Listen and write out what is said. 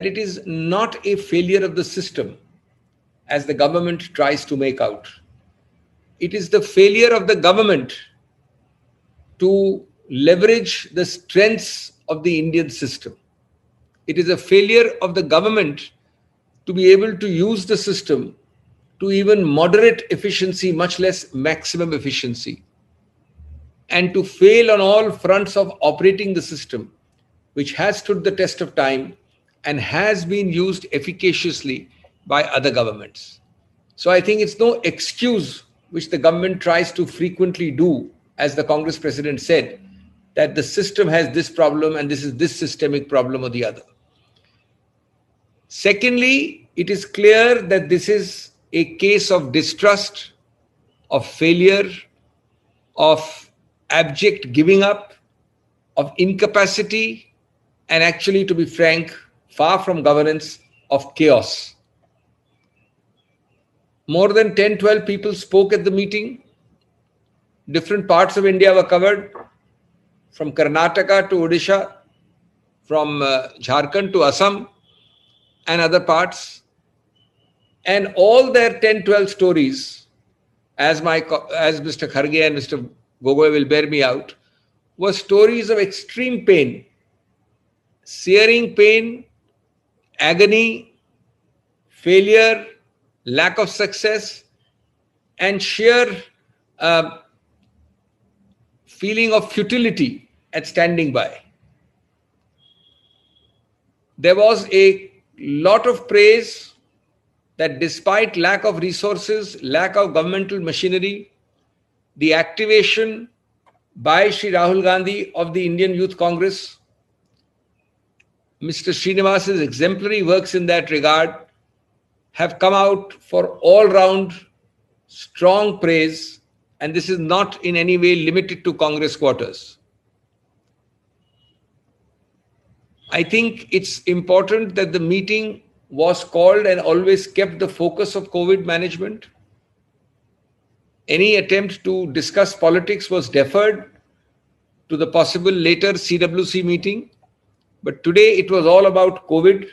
it is not a failure of the system, as the government tries to make out. It is the failure of the government to leverage the strengths of the Indian system. It is a failure of the government to be able to use the system to even moderate efficiency, much less maximum efficiency, and to fail on all fronts of operating the system, which has stood the test of time and has been used efficaciously by other governments. So I think it's no excuse which the government tries to frequently do, as the Congress president said, that the system has this problem and this is this systemic problem or the other. Secondly, it is clear that this is a case of distrust, of failure, of abject giving up, of incapacity, and actually, to be frank, far from governance, of chaos. More than 10, 12 people spoke at the meeting. Different parts of India were covered, from Karnataka to Odisha, from Jharkhand to Assam, and other parts. And all their 10, 12 stories, as Mr. Kharge and Mr. Gogoi will bear me out, were stories of extreme pain, searing pain, agony, failure, lack of success, and sheer feeling of futility at standing by. There was a lot of praise that despite lack of resources, lack of governmental machinery, the activation by Shri Rahul Gandhi of the Indian Youth Congress, Mr. Srinivas's exemplary works in that regard, have come out for all-round strong praise, and this is not in any way limited to Congress quarters. I think it's important that the meeting was called and always kept the focus of COVID management. Any attempt to discuss politics was deferred to the possible later CWC meeting. But today it was all about COVID,